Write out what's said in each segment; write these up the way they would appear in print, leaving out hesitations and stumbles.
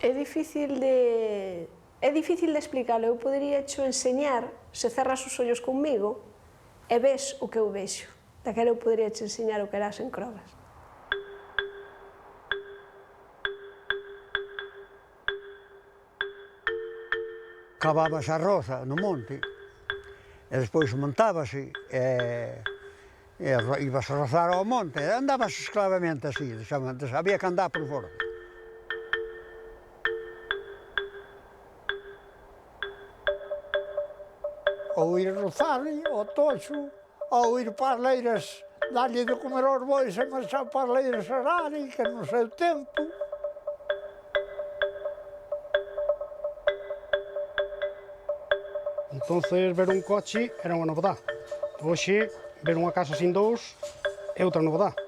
É difícil de explicarlo. Eu podería cho enseñar, se cerras os ollos conmigo, e ves o que eu vexo. Daquela eu podería che enseñar o que era as encrobas. Cavábase a roza no monte, e despois montábase, e ibas a rozar ao monte, e andabas esclavamente así, había que andar por fora. Ou ir rozar ao toxo, ou ir para as leiras, darlle de comer aos bois e marchar para as leiras a arar, que no seu tempo. Entonces, ver un coche era unha novedade. Hoxe, ver unha casa sin dous é outra novedade.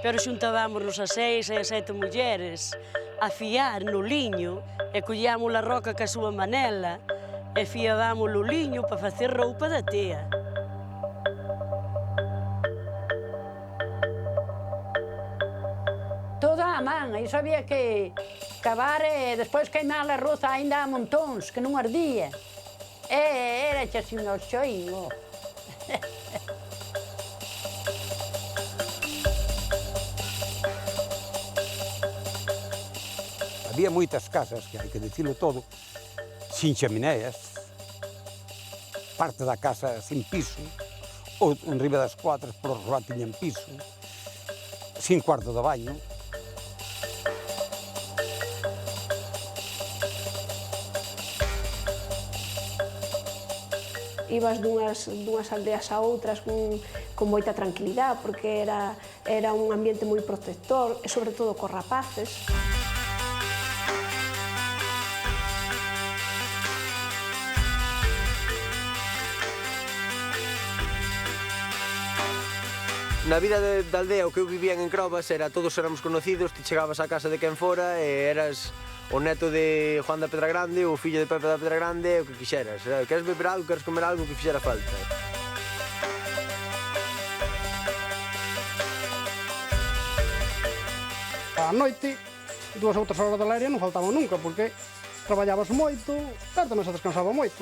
Pero xuntábamos as 6 e 7 mulleres a fiar no liño e collíamos a roca ca súa manela e fiábamos o liño para facer roupa da tea. Toda a man, iso había que cavar e despois queimar a roza aínda a montóns, que non ardía. E era así un oxoín. Había moitas casas, que hai que dicilo todo, sin chamineas, parte da casa sin piso, ou en riba das cuadras por rúa tiñan piso, sin cuarto de baño. Ibas dunhas aldeas a outras con moita tranquilidade, porque era un ambiente moi protector, e sobre todo cos rapaces. Na vida da aldea, o que eu vivía en Encrobas era todos éramos conocidos, ti chegabas á casa de quen fora e eras o neto de Juan da Pedra Grande, o fillo de Pepe da Pedra Grande, o que quixeras. Queres beber algo, queres comer algo, que fixera falta. A noite, 2 ou 3 horas de leria non faltaban nunca, porque traballabas moito, pero tamén se descansaba moito.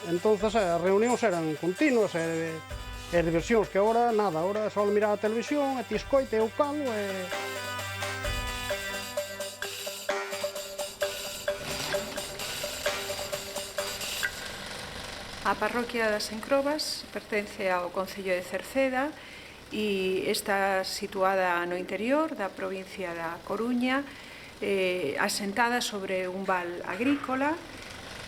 Entón, as reunións eran continuas e diversións, que agora nada, agora é só mirar a televisión, e ti escoite o calo e... A parroquia das Encrobas pertence ao concello de Cerceda e está situada no interior da provincia da Coruña, asentada sobre un val agrícola.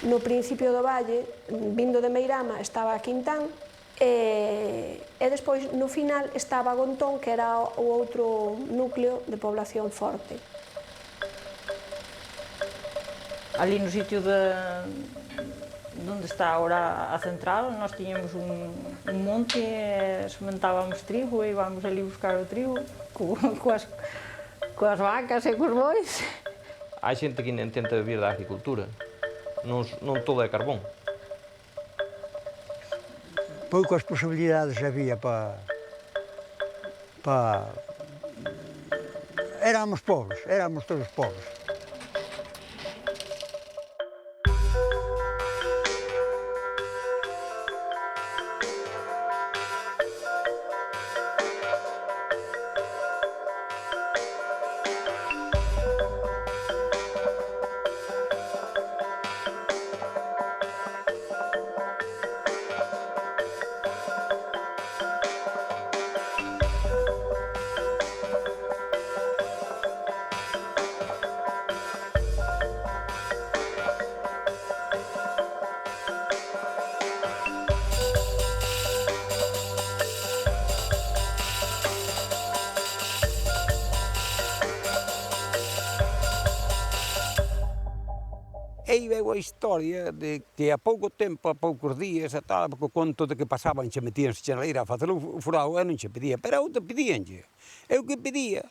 No principio do valle, vindo de Meirama, estaba a Quintán, e despois, no final, estaba Gontón, que era o outro núcleo de población forte. Ali no sitio onde está agora a central, nós tiñamos un monte e sementábamos trigo e íbamos ali buscar o trigo coas vacas e cos bois. Hai xente que intenta vivir da agricultura, non todo é carbón. Poucas posibilidades había para... Éramos pobres, éramos todos pobres. E veu a historia de que a pouco tempo, a poucos días, e tal, porque o conto de que pasaban che metíanse na leira a facer o furado, eu non che pedía, pero eu te pedíanlle. Eu que pedía,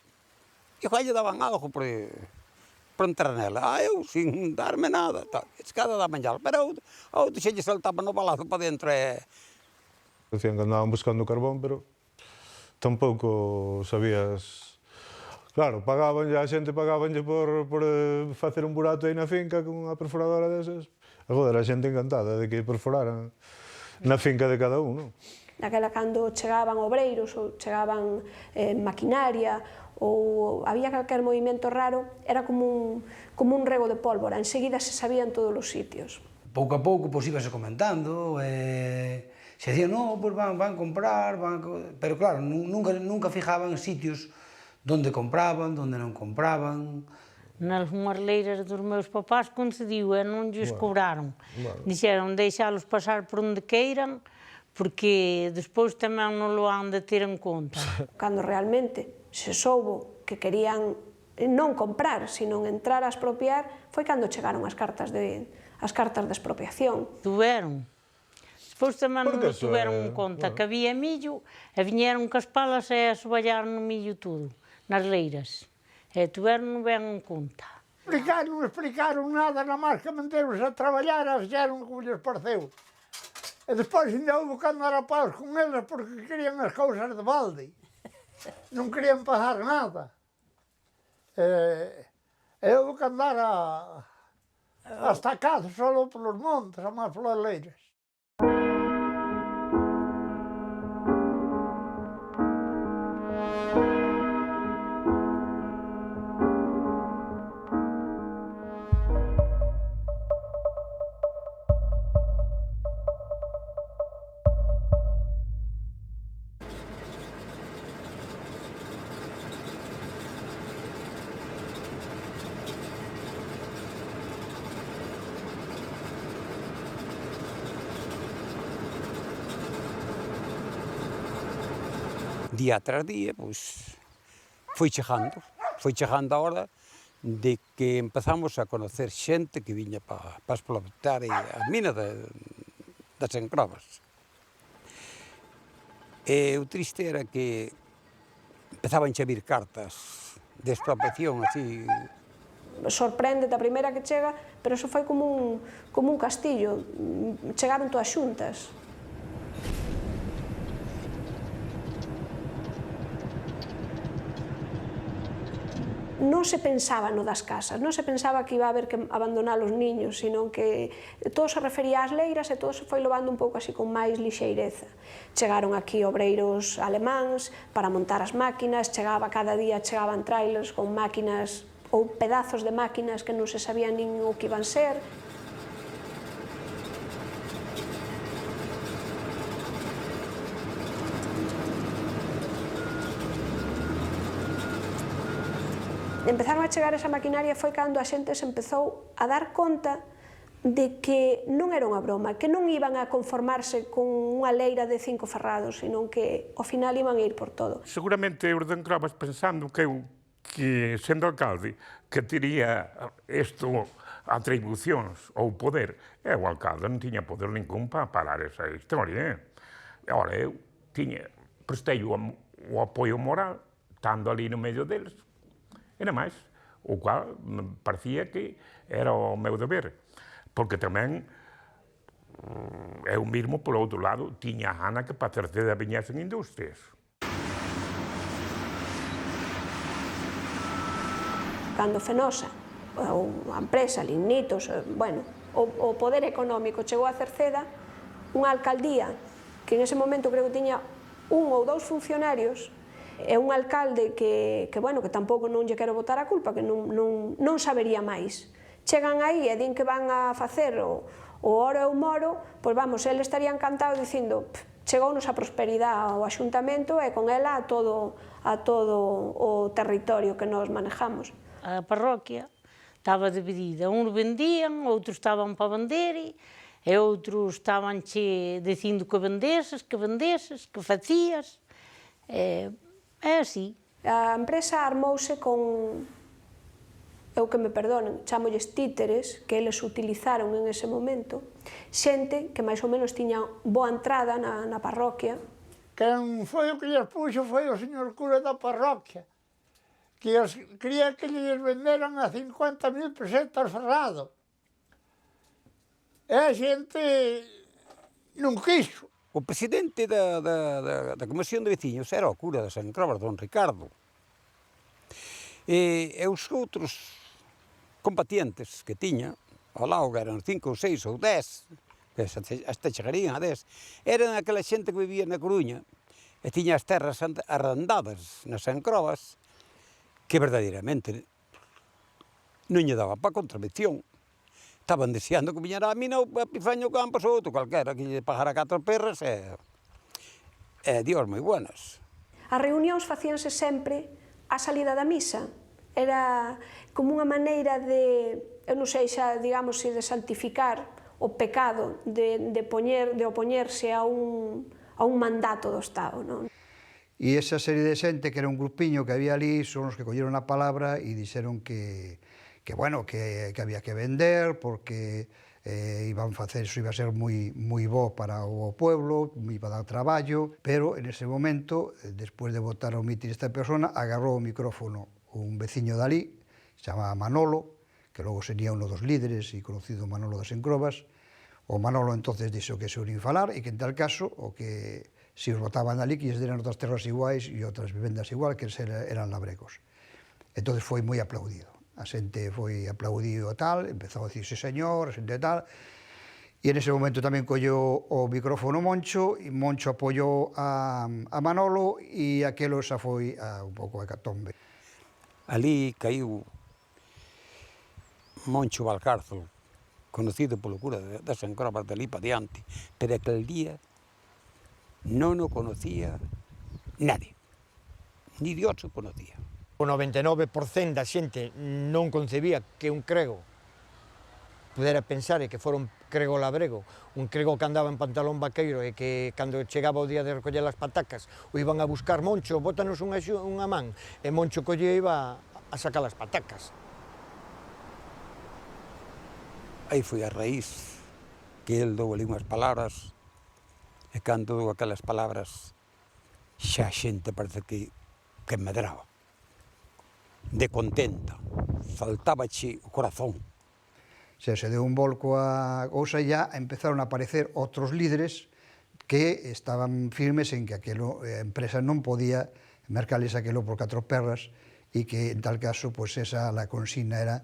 e igual lle daban algo por entrar nela. Eu, sin darme nada, tal, escada da manhã, pero eu deixelle saltaba no balazo para dentro e... Decían que andaban buscando carbón, pero tampouco sabías Claro, a xente pagabanlle por facer un burato aí na finca con unha perforadora desas. E, joder, a xente encantada de que perforaran na finca de cada un, non? Naquela cando chegaban obreiros ou chegaban maquinaria ou había calquer movimento raro, era como un rego de pólvora, enseguida se sabían todos os sitios. Pouco a pouco, pois, íbase comentando, se dicían, no, pois van comprar, pero claro, nunca fijaban sitios donde compraban, donde non compraban. Nalgunhas leiras dos meus papás concediu e non lles cobraron. Dixeron deixalos pasar por onde queiran, porque despois tamén non lo han de ter en conta. Cando realmente se soubo que querían non comprar, sino entrar a expropiar, foi cando chegaron as cartas de expropiación. Tuveron. Despois tamén non tuveron en conta que había millo e viñeron cas palas e soballaron o millo todo, nas leiras. E tuveron ben en conta. Non explicaron nada, na máis que meteronse a traballar e fixeron como lles pareceu. E despois ainda houve que andar a paus con eles porque querían as cousas de balde. Non querían pagar nada. E houve que andar hasta casa solo polos montes, a máis polas leiras. Día tras día, pois, foi chegando a hora de que empezamos a conocer xente que viña para explotar a mina das Encrobas. E o triste era que empezaban a vir cartas de expropiación, así. Sorprende a primeira que chega, pero iso foi como un castillo, chegaron todas xuntas. Non se pensaba no das casas, non se pensaba que iba a haber que abandonar os niños, sino que todo se refería ás leiras e todo se foi levando un pouco así con máis lixeireza. Chegaron aquí obreiros alemáns para montar as máquinas, cada día chegaban trailers con máquinas ou pedazos de máquinas que non se sabían nin o que iban ser. Empezaron a chegar esa maquinaria foi cando a xente se empezou a dar conta de que non era unha broma, que non iban a conformarse con unha leira de 5 ferrados, sino que ao final iban a ir por todo. Seguramente os de Encrobas pensando que eu, sendo alcalde, que tería isto atribucións ou poder, e o alcalde non tiña poder ningún para parar esa historia. Ora, eu prestei o apoio moral, estando ali no medio deles, e nada máis, o cual me parecía que era o meu deber, porque tamén eu mesmo, por outro lado, tiña a gana que para Cerceda viñesen industrias. Cando Fenosa, a empresa, Lignitos, bueno, o poder económico chegou a Cerceda, unha alcaldía que en ese momento creo que tiña 1 ou 2 funcionarios, é un alcalde que tampouco non lle quero botar a culpa, que non sabería máis. Chegan aí e din que van a facer o oro e o moro, pois vamos, ele estaría encantado dicindo chegounos a prosperidade ao Axuntamento e con ela a todo o territorio que nos manejamos. A parroquia estaba dividida, uns vendían, outros estaban para vender e outros estaban dicindo que vendeses, que facías. É así. A empresa armouse con, eu que me perdonen, chamolles títeres, que eles utilizaron en ese momento, xente que máis ou menos tiña boa entrada na parroquia. Quen foi o que lles puxo foi o señor cura da parroquia, que quería que lles venderan a 50.000 pesetas ferrado. E a xente non quiso. O presidente da Comisión de Veciños era o cura das Encrobas, don Ricardo. E os outros combatientes que tiña, ao lado, que eran 5 ou 6 ou 10, que hasta chegarían a 10, eran aquela xente que vivía na Coruña e tiña as terras arrendadas nas encrobas, que verdadeiramente non lle daba para contravención. Estaban deseando que viñera a mina o Epifanio Campos ou outro calquera, que lle pagara 4 perras e Dios moi buenas. As reunións facíanse sempre á salida da misa. Era como unha maneira de, eu non sei xa, digamos, de santificar o pecado de opoñerse a un mandato do Estado, non? E esa serie de xente, que era un grupiño que había ali, son os que colleron a palabra e dixeron que había que vender, porque iban facer, iso iba a ser moi bo para o pueblo, iba a dar traballo, pero en ese momento, despois de votar ao mitin esta persona, agarrou o micrófono un veciño dali, chamaba Manolo, que logo sería uno dos líderes e conocido Manolo das Encrobas. O Manolo entonces dixo que se unían falar e que en tal caso, o que se os votaban ali, que lles deran outras terras iguais e outras vivendas igual, que eran labregos. Entón foi moi aplaudido. A xente foi aplaudido e tal, empezou a dicir, sí señor, a xente tal, e en ese momento tamén colleu o micrófono Moncho, e Moncho apoiou a Manolo, e aquelo xa foi un pouco a hecatombe. Ali caiu Moncho Valcárcel, conocido polo cura das Encrobas de ali para diante, pero aquel día non o conocía nadie, ni Dios o conocía. O 99% da xente non concebía que un crego pudera pensar que fora un crego labrego, un crego que andaba en pantalón vaqueiro e que cando chegaba o día de recoller as patacas o iban a buscar Moncho, bótanos unha man, e Moncho colle iba a sacar as patacas. Aí foi a raíz que el dou ali unhas palabras, e cando dou aquelas palabras xa a xente parece que medraba, de contenta, faltábache o corazón. Se deu un volco a cousa e ya empezaron a aparecer outros líderes que estaban firmes en que aquelo, a empresa non podía mercales aquelo por 4 perras e que en tal caso, pois esa la consigna era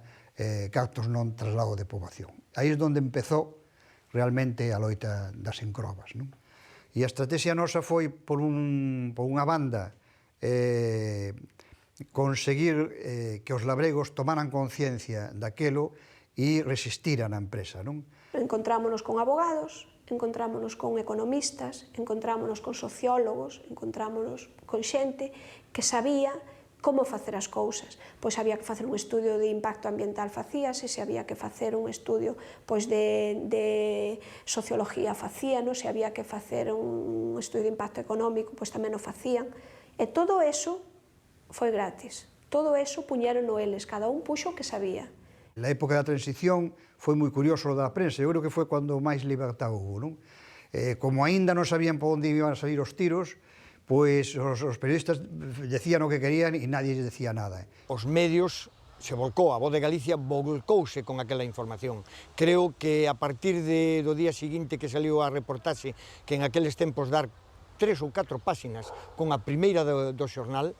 cartos non traslado de poboación. Aí é onde empezou realmente a loita das encrobas, non? E a estrategia nosa foi, por unha banda, conseguir que os labregos tomaran conciencia daquelo e resistiran a empresa, non? Encontrámonos con abogados, encontrámonos con economistas, encontrámonos con sociólogos, encontrámonos con xente que sabía como facer as cousas. Pois había que facer un estudio de impacto ambiental, facíase, se había que facer un estudio pois de sociología, facíano, se había que facer un estudio de impacto económico, pois tamén o facían. E todo eso foi gratis. Todo eso puñeron eles, cada un puxo o que sabía. Na época da transición foi moi curioso o da prensa, eu creo que foi cando máis libertad houve, non? Como aínda non sabían por onde iban a salir os tiros, pois os periodistas decían o que querían e nadie les decía nada. Os medios se volcou, a Voz de Galicia volcouse con aquela información. Creo que a partir do día seguinte que saliu a reportaxe que en aqueles tempos dar 3 ou 4 páxinas con a primeira do xornal,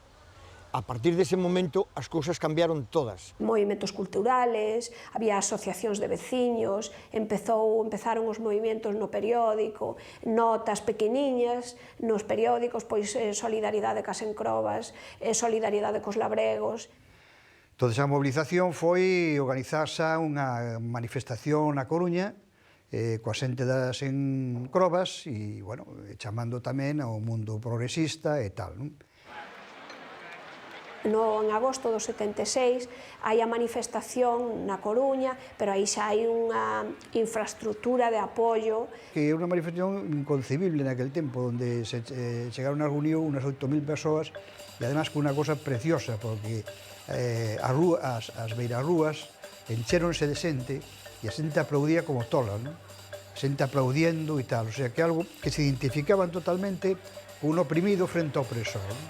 a partir dese momento as cousas cambiaron todas. Movimentos culturales, había asociacións de veciños, empezaron os movimentos no periódico, notas pequeniñas nos periódicos, pois solidariedade cas encrobas, solidariedade cos labregos. Entón, a mobilización foi organizarse unha manifestación na Coruña, coa xente das encrobas e, bueno, chamando tamén ao mundo progresista e tal, non? En agosto do 76 hai a manifestación na Coruña, pero aí xa hai unha infraestructura de apoio. Que é unha manifestación inconcebible naquel tempo, onde se chegaron a reunir unas 8.000 persoas, e además con unha cosa preciosa, porque as beirarrúas enchéronse de xente, e a xente aplaudía como tola, non? A xente aplaudiendo e tal, o sea, que algo que se identificaban totalmente con un oprimido frente ao opresor, non?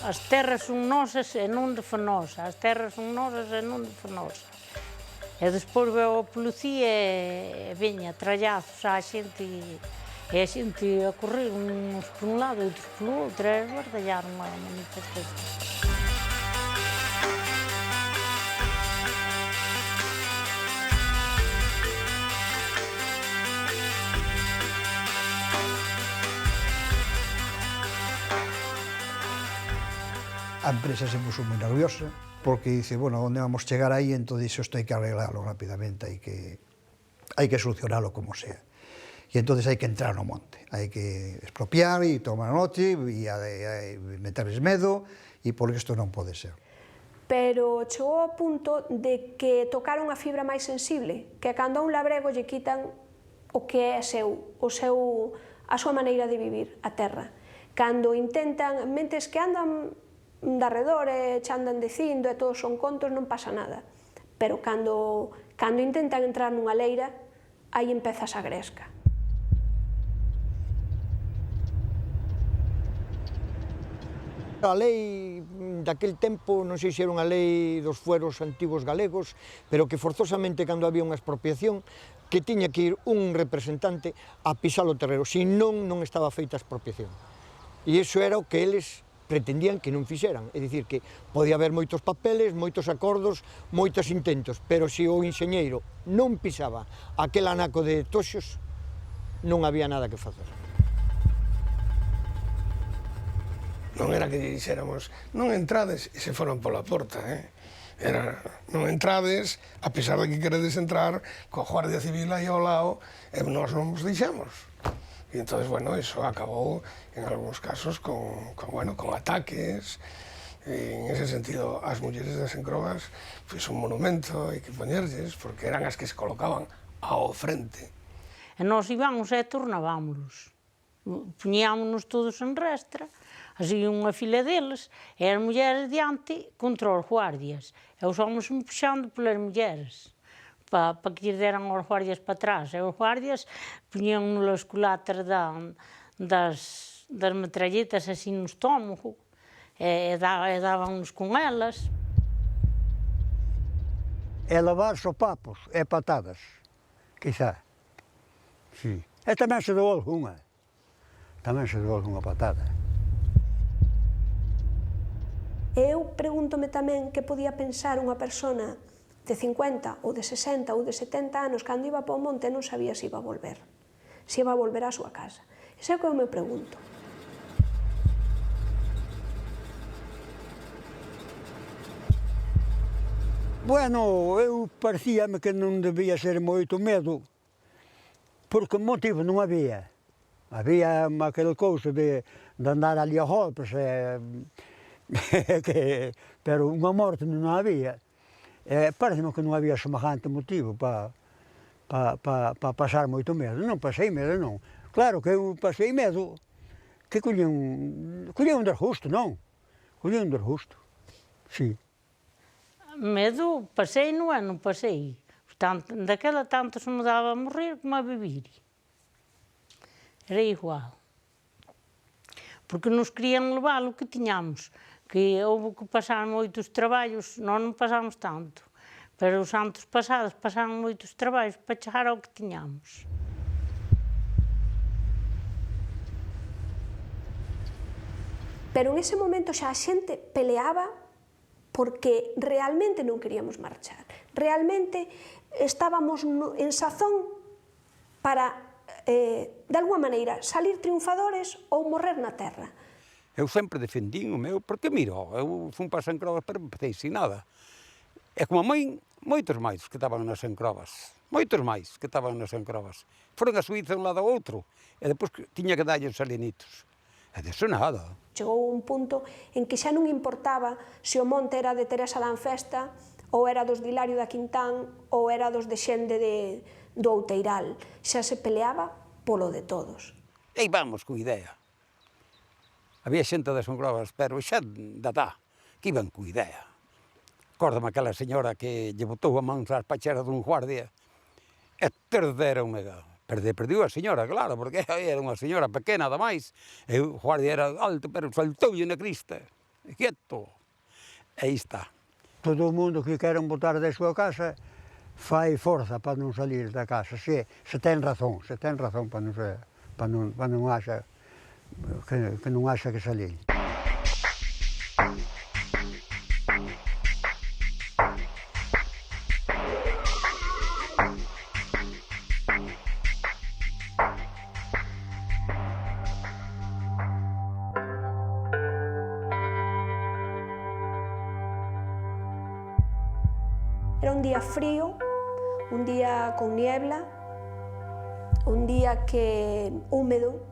as terras son nosas e non de Fenosa, as terras son nosas e non de Fenosa. E despois veo a policía e veña trallazos á xente e a xente a correr uns por un lado e outros polo outro e esbardallaron a manifestación. A empresa se puso moi nerviosa, porque dice, bueno, onde vamos chegar aí, entón isto hai que arreglarlo rapidamente, hai que solucionarlo como sea. E entón hai que entrar no monte, hai que expropiar e tomar noche e meterles medo, e porque isto non pode ser. Pero chegou ao punto de que tocaron a fibra máis sensible, que cando a un labrego lle quitan o que é seu, a súa maneira de vivir, a terra. Cando intentan, mentes que andan de arredor e che andan dicindo e todos son contos, non pasa nada. Pero cando intentan entrar nunha leira, aí empezas a gresca. A lei daquel tempo, non sei se era unha lei dos fueros antigos galegos, pero que forzosamente cando había unha expropiación, que tiña que ir un representante a pisar o terreno, senón non estaba feita a expropiación. E iso era o que eles pretendían que non fixeran, é dicir, que podía haber moitos papeles, moitos acordos, moitos intentos, pero se o enxeñeiro non pisaba aquel anaco de toxos, non había nada que facer. Non era que dixéramos, non entrades, e se foron pola porta, Era, non entrades, a pesar de que queredes entrar, coa Guardia Civil aí ao lado, e nós non vos deixamos. E entón, bueno, iso acabou, en algúns casos, con ataques. E, en ese sentido, as mulleres das Encrobas, pois un monumento hai que poñerlles, porque eran as que se colocaban ao frente. E nós íbamos e tornábamos. Poñíamos todos en restra, así unha fila deles, e as mulleres diante contra os guardias, e os homens puxando polas mulleres, para que lles deran os guardias para atrás. E os guardias poñían nos culatas das metralletas así no estómago, e dábamos con elas. É lavar sopapos, é patadas, quizá. Sí. E tamén se dou algunha. Tamén se dou algunha patada. Eu pregúntome tamén que podía pensar unha persona de 50 ou de 60 ou de 70 anos cando iba para o monte non sabía se iba a volver á súa casa. Iso é o que eu me pregunto. Bueno, eu parecíame que non debía ser moito medo, porque motivo non había. Había aquel couso de andar ali a golpes, pero unha morte non había. Parece-me que non había semejante motivo para pasar moito medo. Non pasei medo, non. Claro que eu pasei medo, que collía un desgusto, non? Collía un desgusto, sí. Medo pasei non pasei. Daquela tanto se me daba a morrer como a vivir. Era igual. Porque nos querían levar o que tiñamos. Que houve que pasar moitos traballos, nós non pasamos tanto, pero os anos pasados pasaron moitos traballos para chegar ao que tiñamos. Pero en ese momento xa a xente peleaba porque realmente non queríamos marchar. Realmente estábamos en sazón para, de alguma maneira, salir triunfadores ou morrer na terra. Eu sempre defendín o meu, porque, mira, eu fui para as Encrobas, pero empecé sin nada. E como a mãe, moitos máis que estaban nas Encrobas, moitos máis que estaban nas Encrobas. Foron a Suíza un lado ao outro, e depois tiña que darlle os salinitos. E deso nada. Chegou un punto en que xa non importaba se o monte era de Teresa Danfesta, ou era dos de Hilario da Quintán, ou era dos de Xende do Outeiral. Xa se peleaba polo de todos. E vamos con idea. Había xente das Encrobas, pero xa que iban con idea. Acórdame aquela señora que lle botou a mans ás pacheras dun guardia e terderon mega. Perdiu a señora, claro, porque era unha señora pequena, ademais, e o guardia era alto, pero saltoulle na crista. quieto. Aí está. Todo o mundo que queren botar da súa casa fai forza para non salir da casa, se ten razón para non haxa que non haxa que salir. Era un día frío, un día con niebla, un día que húmedo,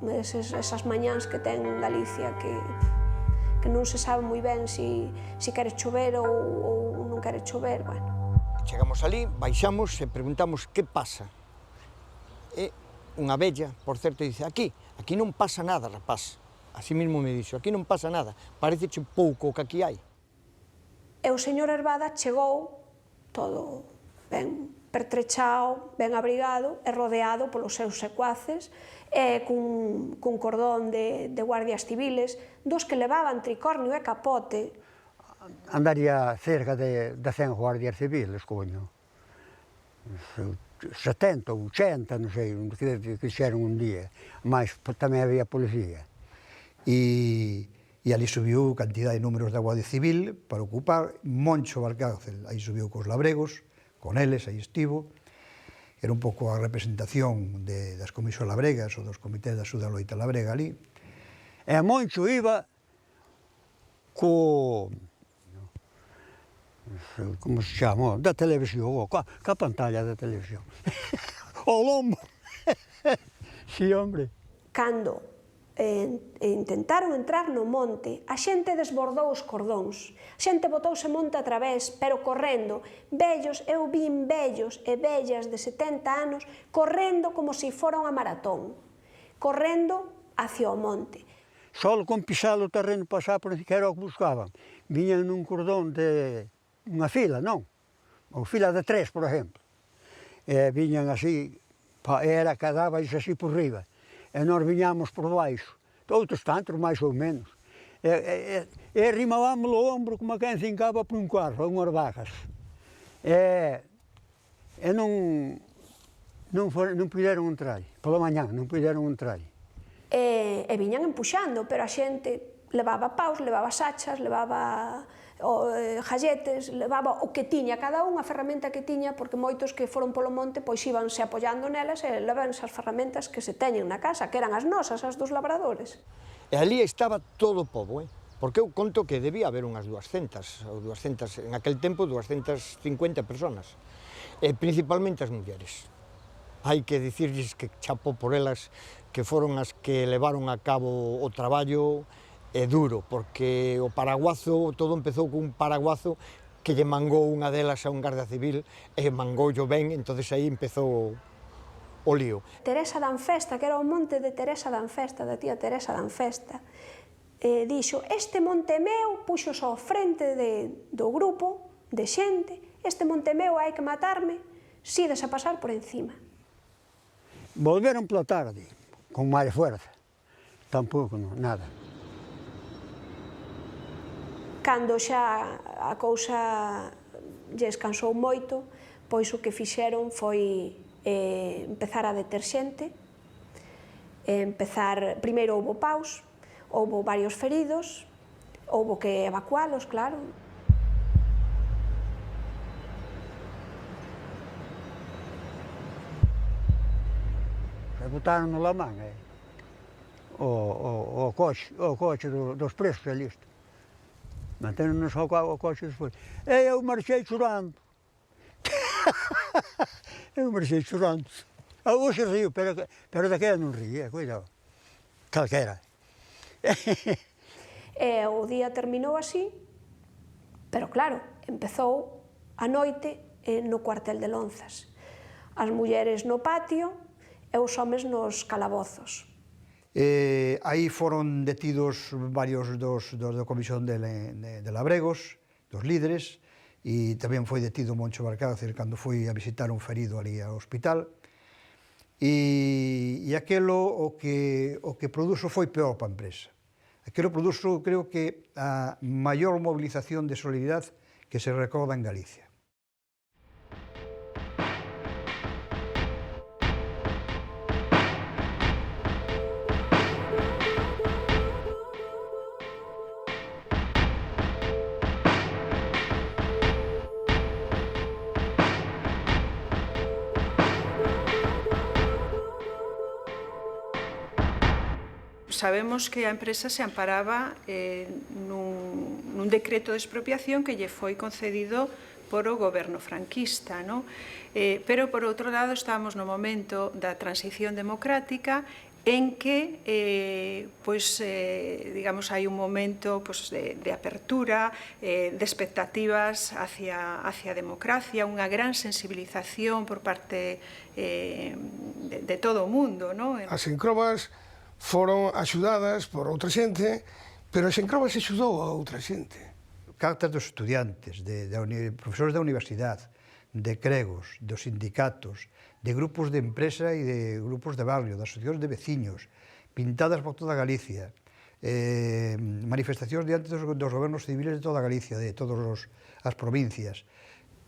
esas mañáns que ten Galicia que non se sabe moi ben se quere chover ou non quere chover, bueno. Chegamos ali, baixamos e preguntamos que pasa. E unha vella, por certo, dice, aquí non pasa nada, rapaz. Así mesmo me dixo, aquí non pasa nada, pareceche pouco o que aquí hai. E o señor Hervada chegou todo ben pertrechado, ben abrigado e rodeado polos seus secuaces e cun cordón de guardias civiles, dos que levaban tricornio e capote. Andaría cerca de 100 guardias civiles, coño. 70, 80, non sei, que fixeron un día, mas tamén había policía. E ali subiu cantidad de números da Guardia Civil para ocupar. Moncho Valcárcel aí subiu cos labregos, con eles, aí estivo. Era un pouco a representación das comisións labregas ou dos comités de axuda á loita labrega ali. E Moncho iba co... como se chama? Da televisión, ca pantalla da televisión. O lombo. Sí, hombre. Cando intentaron entrar no monte, a xente desbordou os cordóns, a xente botouse monte a través, pero correndo, vellos, eu vin vellos e vellas de 70 anos correndo como se fora unha maratón, correndo hacia o monte. Só con pisar o terreno, pasar por que era o que buscaban. Viñan nun cordón de unha fila, non? Ou fila de 3, por exemplo. Viñan así, era cadábais así por riba. E nós viñamos por baixo, outros tantos, máis ou menos. E rimábamos o ombro como quen cincaba por un carro, unhas vagas. E non puderon entrar, pola mañá non puderon entrar. E viñan empuxando, pero a xente levaba paus, levaba sachas, levaba jalletes, levaba o que tiña cada un, a ferramenta que tiña, porque moitos que foron polo monte pois íbanse apoiando nelas e levan esas ferramentas que se teñen na casa, que eran as nosas, as dos labradores. E ali estaba todo o pobo, porque eu conto que debía haber unhas 200, ou 200, en aquel tempo 250 personas, e principalmente as mulleres. Hai que dicirlles que chapó por elas, que foron as que levaron a cabo o traballo, é duro, porque o paraguazo, todo empezou cun paraguazo que lle mangou unha delas a un garda civil e mangoullo ben, entonces aí empezou o lío. Teresa Danfesta, que era o monte de Teresa Danfesta, da tía Teresa Danfesta, dixo, este monte meu, puxos ao frente do grupo de xente, este monte meu hai que matarme, si ides a pasar por encima. Volveron pola tarde, con máis fuerza, tampouco, nada. Cando xa a cousa lles cansou moito, pois o que fixeron foi empezar a deter xente, primeiro houbo paus, houbo varios feridos, houbo que evacualos, claro. Botaron no lamán, o coche dos presos ali. Manteron-nos ao coche despois. E eu marchei chorando. Eu marchei chorando. Hoxe río, pero daquela non ría, cuidado. Calquera. E o día terminou así, pero claro, empezou a noite no cuartel de Lonzas. As mulleres no patio e os homes nos calabozos. Aí foron detidos varios da comisión de labregos, dos líderes, e tamén foi detido Moncho Valcárcel cando foi a visitar un ferido ali ao hospital. E aquelo o que produzo foi peor para a empresa. A Aquilo produzo, creo que, a maior movilización de solidaridade que se recorda en Galicia. Sabemos que a empresa se amparaba nun decreto de expropiación que lle foi concedido por o goberno franquista, no? Pero, por outro lado, estamos no momento da transición democrática en que, digamos, hai un momento de apertura, de expectativas hacia a democracia, unha gran sensibilización por parte de todo o mundo, no? As encrobas foron axudadas por outra xente, pero as encrobas axudou a outra xente. Cartas dos estudiantes, de profesores da universidade, de cregos, dos sindicatos, de grupos de empresa e de grupos de barrio, de asociacións de veciños, pintadas por toda Galicia, manifestacións diante dos gobernos civiles de toda Galicia, de todas as provincias.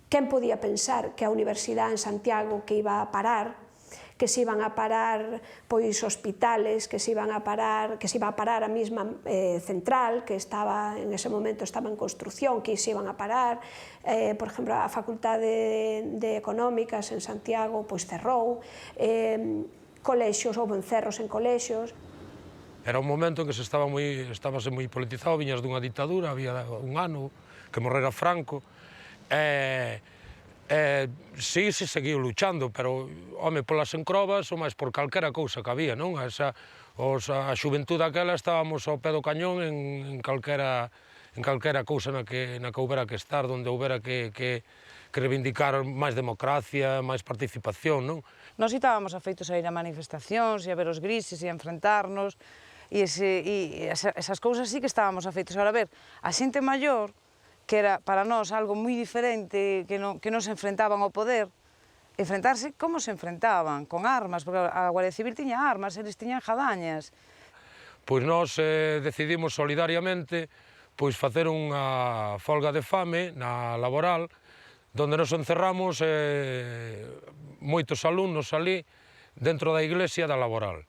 Quen podía pensar que a Universidade en Santiago que iba a parar, que se iban a parar hospitales, que se iba a parar a mesma central que estaba en ese momento estaba en construción, que se iban a parar, por exemplo, a Facultade de Económicas en Santiago cerrou, colexios, houve encerros en colexios. Era un momento en que estábase moi politizado, viñas dunha ditadura, había un ano que morrera Franco, sí, se seguiu luchando, pero, home, polas encrobas ou máis por calquera cousa que había, non? A xuventude aquela estábamos ao pé do cañón en calquera cousa na que houbera que estar, onde houbera que reivindicar máis democracia, máis participación, non? Nós estábamos afeitos a ir a manifestacións e a ver os grises e a enfrentarnos, e esas cousas sí que estábamos afeitos. Ahora, a ver, a xente maior, que era para nós algo moi diferente, que non se enfrentaban ao poder, enfrentarse como se enfrentaban, con armas, porque a Guardia Civil tiña armas, eles tiñan jadañas. Pois nós decidimos solidariamente facer unha folga de fame na laboral, donde nos encerramos moitos alumnos ali dentro da iglesia da laboral.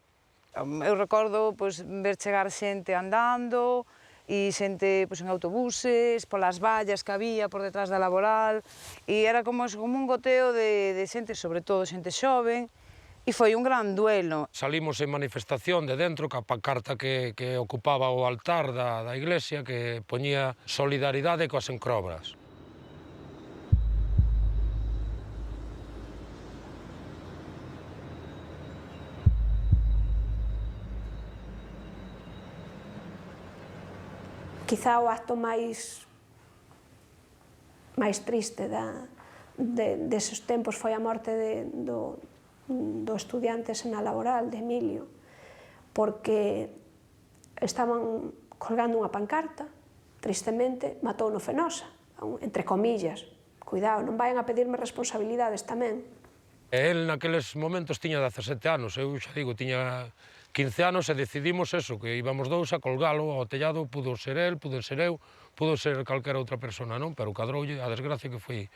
Eu recordo ver chegar xente andando, e xente en autobuses, polas vallas que había por detrás da laboral, e era como un goteo de xente, sobre todo xente xoven, e foi un gran duelo. Salimos en manifestación de dentro, ca pancarta que ocupaba o altar da iglesia, que poñía solidaridade coas encrobras. Quizá o acto máis triste deses tempos foi a morte do estudiante na laboral, de Emilio, porque estaban colgando unha pancarta, tristemente, matou no Fenosa, entre comillas. Cuidado, non vayan a pedirme responsabilidades tamén. El naqueles momentos tiña 17 anos, eu xa digo, tiña 15 anos e decidimos eso, que íbamos dous a colgalo ao tellado, pudo ser el, pudo ser eu, pudo ser calquera outra persona, non? Pero cadroulle a desgracia que foi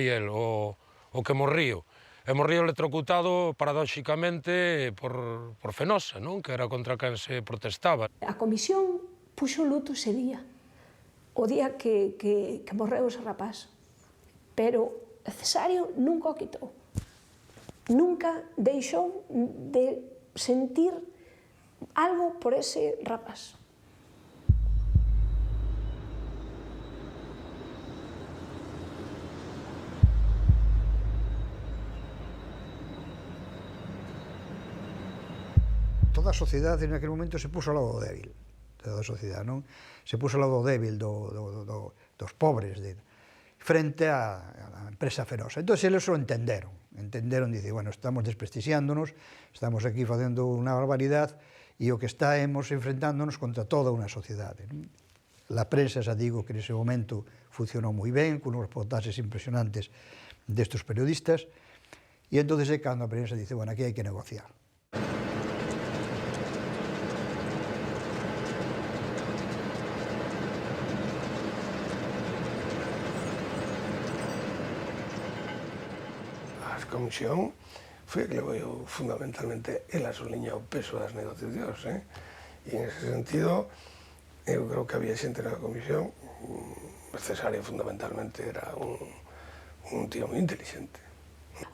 el, o que morrío. E morrío electrocutado, paradóxicamente, por Fenosa, non? Que era contra quen se protestaba. A comisión puxo luto ese día, o día que morreu ese rapaz, pero Cesario nunca o quitou. Nunca deixou de sentir algo por ese rapaz. Toda a sociedade naquele momento se puso ao lado débil, toda a sociedade, non? Se puso ao lado débil dos pobres, frente á empresa Fenosa. Entón, eles o entenderon, dice, bueno, estamos desprestixiándonos, estamos aquí facendo unha barbaridade e o que estamos enfrentándonos contra toda unha sociedade. La prensa, xa digo, que nese momento funcionou moi ben, con uns reportaxes impresionantes destes periodistas, e entón é cando a prensa dice, bueno, aquí hai que negociar. comisión foi a que levou fundamentalmente ela soliña o peso das negociacións, e en ese sentido eu creo que había xente na comisión. Cesario fundamentalmente era un tío moi inteligente.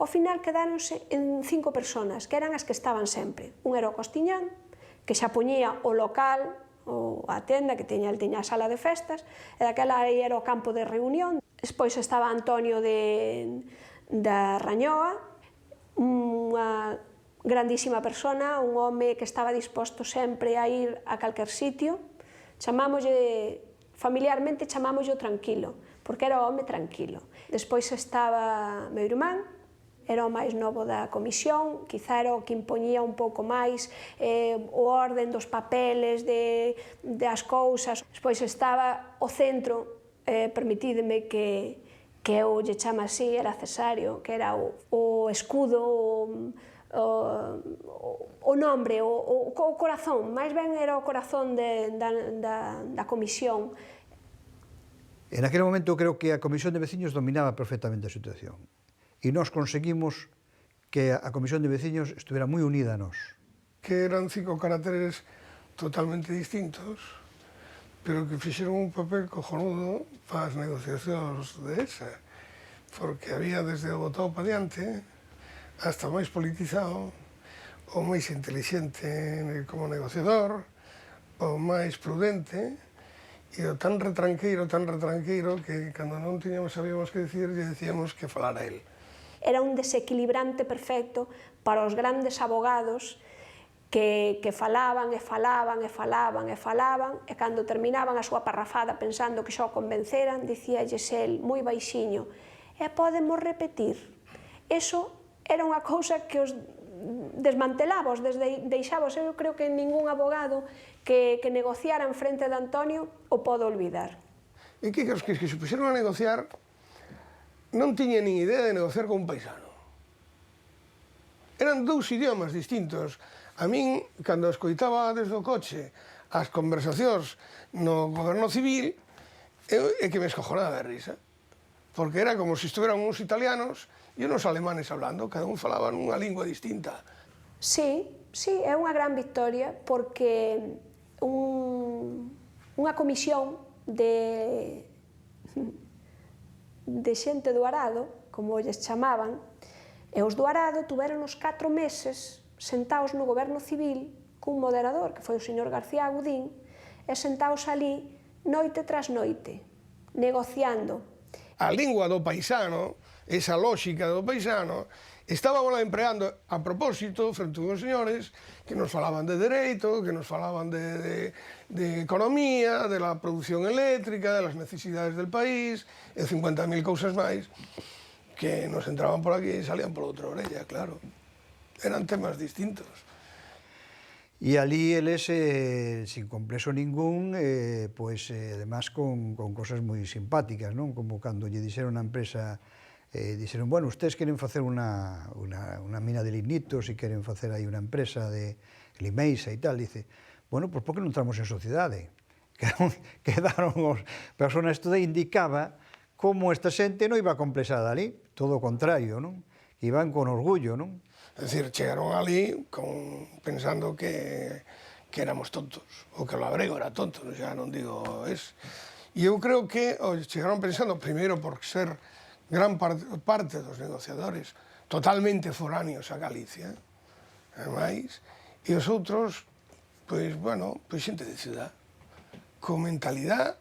Ao final quedáronse en 5 personas, que eran as que estaban sempre. Un era o Costiñán, que xa poñía o local, a tenda, que tiña a sala de festas, e daquela aí era o campo de reunión. Despois estaba Antonio da Rañoa, unha grandísima persona, un home que estaba disposto sempre a ir a calquer sitio. Familiarmente chamámoslle o tranquilo, porque era o home tranquilo. Despois estaba meu irmán, era o máis novo da comisión, quizá era o que impoñía un pouco máis o orden dos papeles, das cousas. Despois estaba o centro, permitídeme que eu lle chama así, era Cesario, que era o escudo, o nombre, o corazón, máis ben era o corazón da comisión. En aquel momento creo que a Comisión de Veciños dominaba perfectamente a situación e nós conseguimos que a Comisión de Veciños estuviera moi unida a nós. Que eran 5 caracteres totalmente distintos, pero que fixeron un papel cojonudo para as negociacións de esa, porque había desde o botado para diante hasta o máis politizado, o máis inteligente como negociador, o máis prudente, e o tan retranqueiro, que cando non sabíamos que dicir, lle decíamos que falara el. Era un desequilibrante perfecto para os grandes abogados que falaban e falaban e falaban e falaban, e cando terminaban a súa parrafada pensando que xa o convenceran, dicíalles el moi baixiño: e podemos repetir. Eso era unha cousa que os desmantelaba, os deixaba. Eu creo que ningún abogado que negociara en frente de Antonio o pode olvidar. E que os que se puxeron a negociar non tiñan nin idea de negociar con un paisano. Eran 2 idiomas distintos. A min, cando escoitaba desde o coche as conversacións no goberno civil, é que me escojonaba de risa, porque era como se estuveran uns italianos e uns alemanes hablando, cada un falaba nunha lingua distinta. Sí, é unha gran victoria, porque unha comisión de xente do Arado, como lles chamaban, e os do Arado tuveron os 4 meses sentados no goberno civil cun moderador, que foi o señor García Agudín, e sentados ali noite tras noite, negociando. A lingua do paisano, esa lógica do paisano, estábamos empleando a propósito frente a uns señores que nos falaban de dereito, que nos falaban de economía, de la producción eléctrica, de las necesidades del país, e 50.000 cousas máis que nos entraban por aquí e salían por outra orella, claro. Eran temas distintos. E ali eles, sin complexo ningún, además con cosas moi simpáticas, non? Como cando lle dixeron a empresa, dixeron, bueno, ustedes queren facer unha mina de lignitos e queren facer aí unha empresa de limeisa e tal, dice, bueno, pois por que non entramos en sociedade? Quedaron os personas, isto indicaba como esta xente non iba complexada ali, todo o contrario, non? Iban con orgullo, non? É dicir, chegaron ali pensando que éramos tontos, ou que o labrego era tonto, xa non digo es. E eu creo que chegaron pensando, primeiro, por ser gran parte dos negociadores totalmente foráneos a Galicia, ademais, e os outros, pois, bueno, pois xente de ciudad, con mentalidad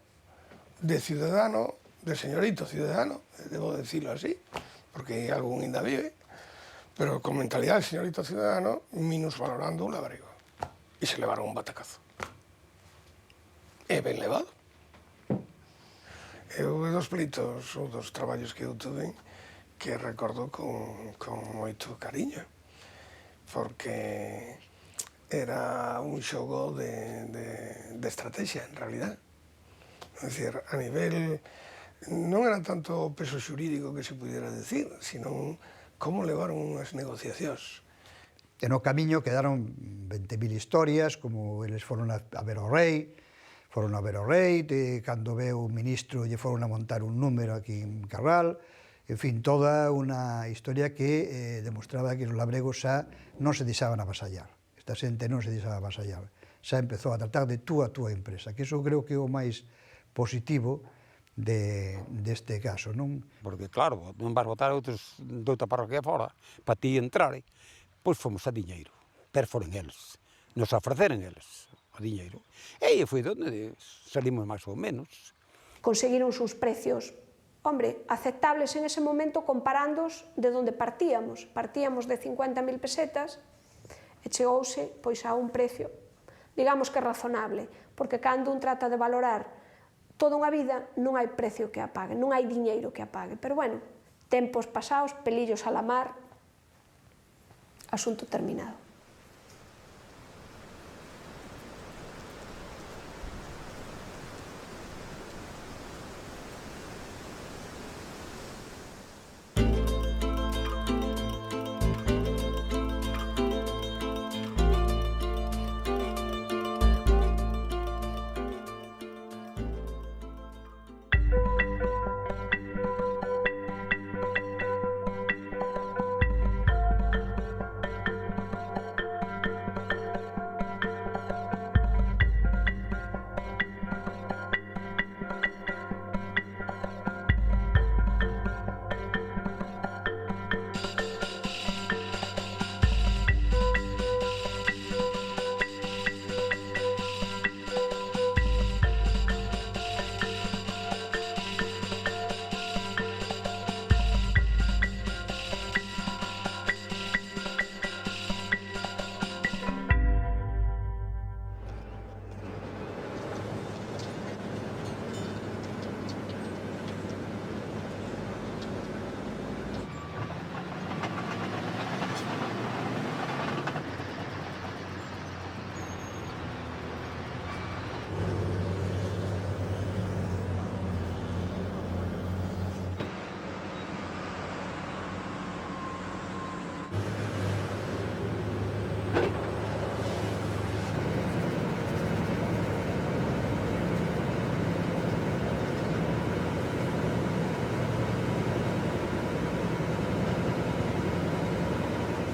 de ciudadano, de señorito ciudadano, debo decirlo así, porque algún ainda vive, pero con mentalidad de señorito ciudadano, minusvalorando un labrego. E se levaron un batacazo. E ben levado. Eu dos pleitos ou dos traballos que eu tuve que recordo con moito cariño, porque era un xogo de estrategia, en realidad. É dicir, a nivel, non era tanto o peso xurídico que se pudiera decir, sino como levaron unhas negociacións. E no camiño quedaron 20.000 historias, como eles foron a ver o rei, cando veu o ministro lle foron a montar un número aquí en Carral, En fin, toda unha historia que demostraba que os labregos xa non se deixaban avasallar. Esta xente non se deixaba avasallar. Xa empezou a tratar de tú a túa empresa, que iso creo que é o máis positivo deste caso, non? Porque, claro, non vas botar outros de outra parroquia fora para ti entrar, pois fomos a diñeiro, pero foron eles, nos ofreceron eles o diñeiro. E aí foi onde salimos máis ou menos. Conseguiron os precios, hombre, aceptables en ese momento comparándoos de onde partíamos. Partíamos de 50.000 pesetas e chegouse pois a un precio, digamos que razonable, porque cando un trata de valorar toda unha vida non hai precio que apague, non hai diñeiro que apague. Pero bueno, tempos pasados, pelillos a la mar, asunto terminado.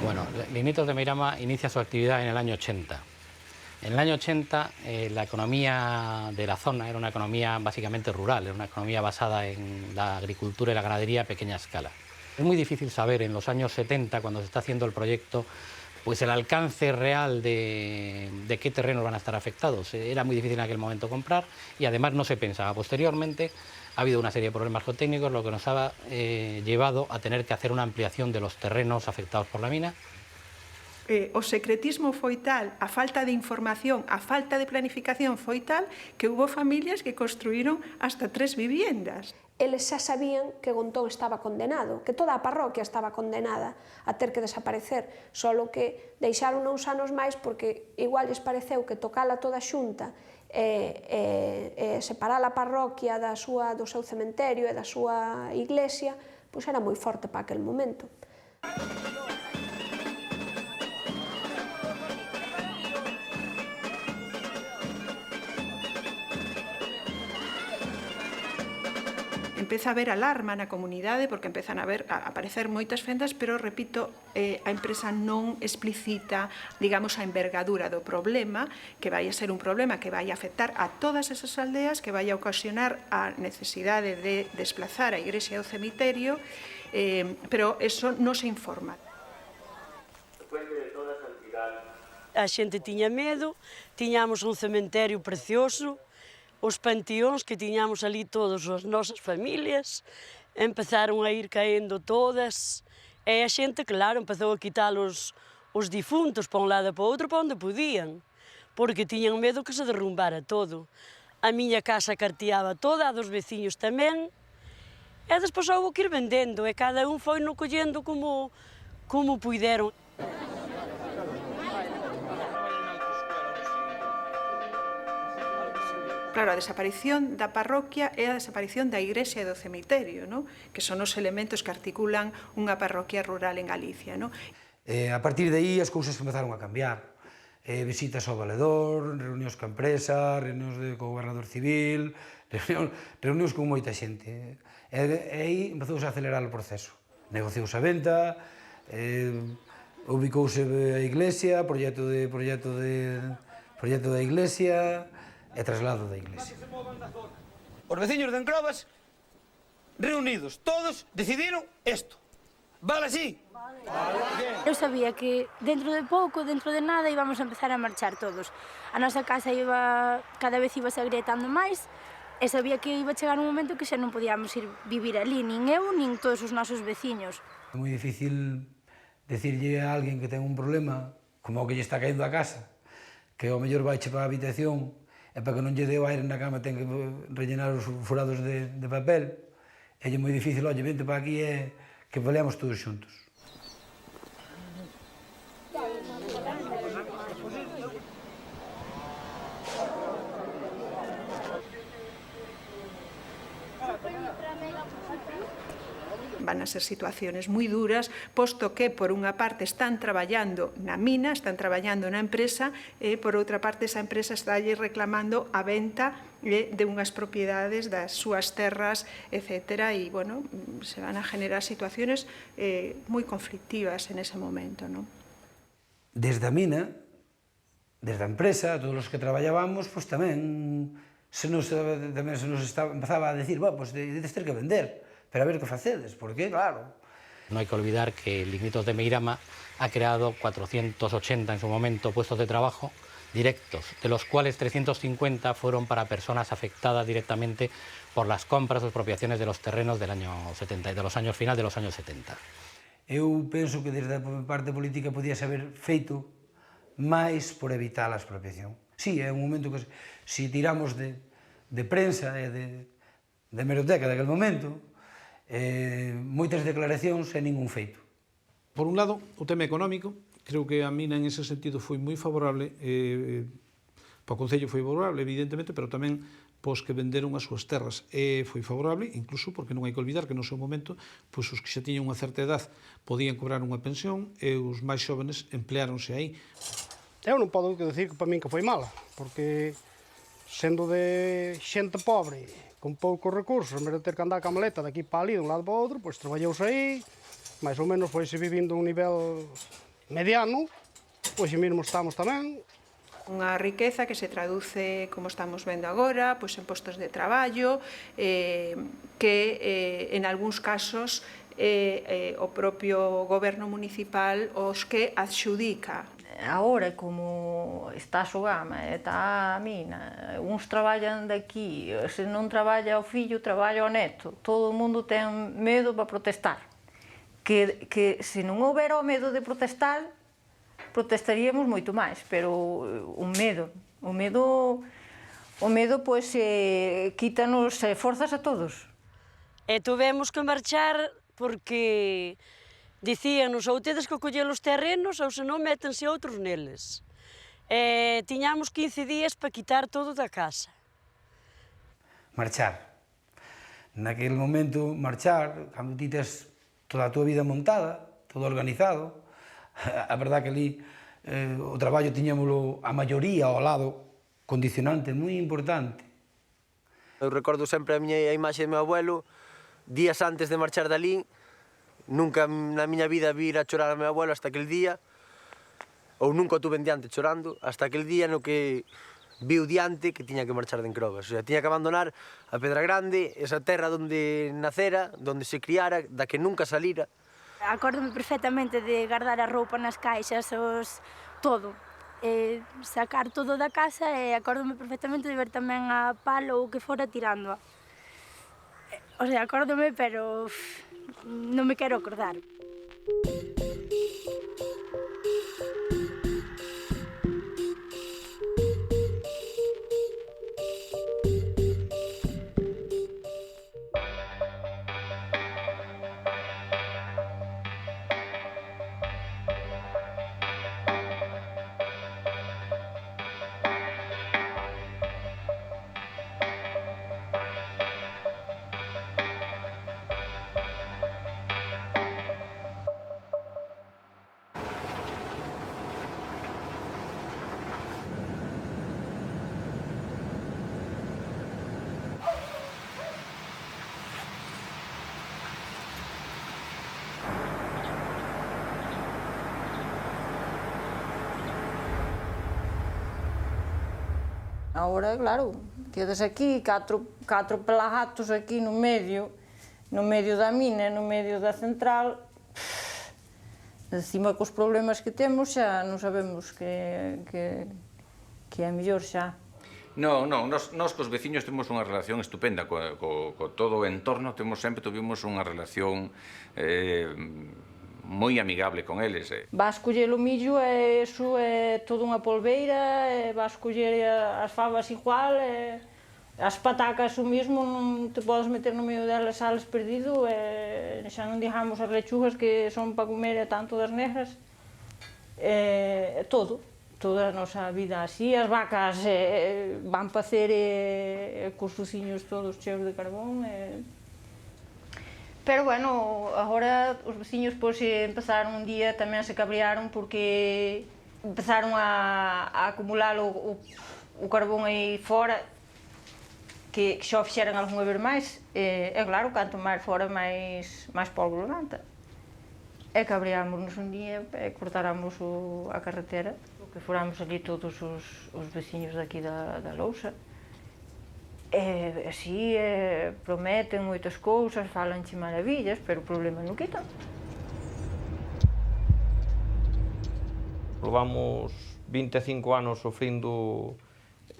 Bueno, Linitos de Meirama inicia su actividad en el año 80. En el año 80 la economía de la zona era una economía básicamente rural, era una economía basada en la agricultura y la ganadería a pequeña escala. Es muy difícil saber en los años 70, cuando se está haciendo el proyecto, pues el alcance real de qué terrenos van a estar afectados. Era muy difícil en aquel momento comprar y además no se pensaba. Posteriormente ha habido una serie de problemas geotécnicos, lo que nos ha llevado a tener que hacer una ampliación de los terrenos afectados por la mina. O secretismo foi tal, a falta de información, a falta de planificación foi tal que hubo familias que construíron hasta 3 viviendas. Eles xa sabían que Gontón estaba condenado, que toda a parroquia estaba condenada a ter que desaparecer, solo que deixaron uns anos máis porque igual lles pareceu que tocala toda xunta e separar a parroquia do seu cementerio e da súa iglesia, pois era moi forte para aquel momento. Empeza a haber alarma na comunidade porque empezan a aparecer moitas fendas, pero, repito, a empresa non explicita, digamos, a envergadura do problema, que vai a ser un problema que vai a afectar a todas esas aldeas, que vai a ocasionar a necesidade de desplazar a igrexa e o cemiterio, pero eso non se informa. A xente tiña medo, tiñamos un cementerio precioso, os panteóns que tiñamos ali todas as nosas familias, empezaron a ir caendo todas, e a xente, claro, empezou a quitar os difuntos para un lado e para outro, para onde podían, porque tiñan medo que se derrumbara todo. A miña casa carteaba toda, a dos veciños tamén, e despois houve que ir vendendo, e cada un foi no collendo como puideron. Claro, a desaparición da parroquia é a desaparición da igrexa e do cemiterio, ¿no? Que son os elementos que articulan unha parroquia rural en Galicia, ¿no? A partir de aí as cousas empezaron a cambiar. Visitas ao valedor, reunións ca empresa, reunións co gobernador civil, reunións con moita xente. E aí empezouse a acelerar o proceso. Negociouse a venta, ubicouse a iglesia, proxecto da iglesia e traslado da iglesia. Os veciños de Encrobas, reunidos, todos, decidiron isto. Vale así? Eu sabía que dentro de pouco, dentro de nada, íbamos a empezar a marchar todos. A nosa casa cada vez iba se agrietando máis e sabía que iba a chegar un momento que xa non podíamos ir vivir ali, nin eu, nin todos os nosos veciños. É moi difícil decirlle a alguén que ten un problema, como o que lle está caendo a casa, que ao mellor vaiche para a habitación e para que non lle deu aire na cama ten que rellenar os furados de papel. É moi difícil, oye, vente para aquí e que valeamos todos xuntos. Van a ser situaciones moi duras, posto que, por unha parte, están traballando na mina, están traballando na empresa, e, por outra parte, esa empresa está reclamando a venta de unhas propiedades das súas terras, etc. E, bueno, se van a generar situaciones moi conflictivas en ese momento, non? Desde a mina, desde a empresa, todos os que traballábamos, pois tamén se nos empezaba a decir, pois dedes ter que vender, pero a ver que facedes, porque, claro... No hay que olvidar que Lignitos de Meirama ha creado 480 en su momento puestos de trabajo directos, de los cuales 350 fueron para personas afectadas directamente por las compras o expropiaciones de los terrenos del año 70, de los años final de los años 70. Eu penso que desde a parte política podíase haber feito máis por evitar a expropiación. Sí, é un momento que, se tiramos de prensa e de hemeroteca daquele momento, moitas declaracións e ningún feito. Por un lado, o tema económico, creo que a mina en ese sentido foi moi favorable, para o Concello foi favorable, evidentemente, pero tamén pois que venderon as súas terras. Foi favorable, incluso porque non hai que olvidar que no seu momento pois os que xa tiñan unha certa edad podían cobrar unha pensión e os máis xóvenes empleáronse aí. Eu non podo dicir que para min que foi mala, porque sendo de xente pobre, con poucos recursos, en vez de ter que andar a maleta daqui para ali, de un lado para outro, pois traballouse aí, máis ou menos foise vivindo un nivel mediano, pois e mesmo estamos tamén. Unha riqueza que se traduce, como estamos vendo agora, pois en postos de traballo, que en algúns casos o propio goberno municipal os que adxudica. Agora, como está a Sogama e está a mina, uns traballan daqui, se non traballa o fillo, traballa o neto, todo o mundo ten medo para protestar. Que se non houbera o medo de protestar, protestaríamos moito máis, pero o medo pois quítanos forzas a todos. E tuvemos que marchar porque dicíanos ou tedes que coller os terrenos ou senón métense outros neles. Tiñamos 15 días para quitar todo da casa. Marchar. Naquele momento, marchar, cando ti tes toda a tua vida montada, todo organizado, a verdad que ali o traballo tiñámoslo a maioría ao lado, condicionante moi importante. Eu recordo sempre a imaxe do meu abuelo, días antes de marchar dali, nunca na miña vida vi a chorar a meu abuelo hasta aquel día, ou nunca o tuve en diante chorando, hasta aquel día no que viu diante que tiña que marchar de Encrobas. O sea, tiña que abandonar a Pedra Grande, esa terra onde nacera, onde se criara, da que nunca salira. Acórdome perfectamente de guardar a roupa nas caixas, todo. Sacar todo da casa e acórdome perfectamente de ver tamén a palo ou que fora tirándoa. O sea, acórdome, pero non me quero acordar. Agora, claro, quedas aquí, catro pelagatos aquí no medio da mina, no medio da central. Encima cos problemas que temos xa non sabemos que é mellor xa. Non, nós cos veciños temos unha relación estupenda co todo o entorno, tuvimos unha relación moi amigable con eles. Vas coller o millo e iso é toda unha polveira, vas coller as fabas igual, as patacas o mesmo, non te podes meter no medio delas sales perdido, xa non digamos as lechugas que son para comer tanto das negras, toda a nosa vida así, as vacas van pacer cos fociños todos cheos de carbón. Pero, bueno, agora os veciños empezaron un día, tamén se cabrearon porque empezaron a acumular o carbón aí fora, que xa o fixeran algunha vez máis, e claro, canto máis fora, máis polvo levanta. E cabreámonos un día e cortáramos a carretera, que foramos ali todos os veciños daqui da Lousa. E así prometen moitas cousas, falanche maravillas, pero o problema non quitan. Levamos 25 anos sofrindo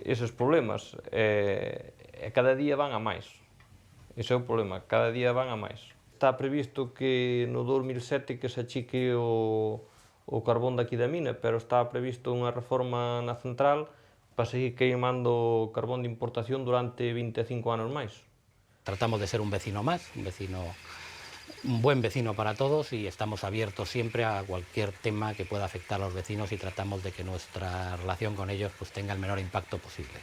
eses problemas e cada día van a máis. Ese é o problema, cada día van a máis. Está previsto que no 2007 que se achique o carbón daqui da mina, pero está previsto unha reforma na central para seguir queimando carbón de importación durante 25 anos máis. Tratamos de ser un vecino más, un buen vecino para todos y estamos abiertos siempre a cualquier tema que pueda afectar a los vecinos y tratamos de que nuestra relación con ellos pues tenga el menor impacto posible.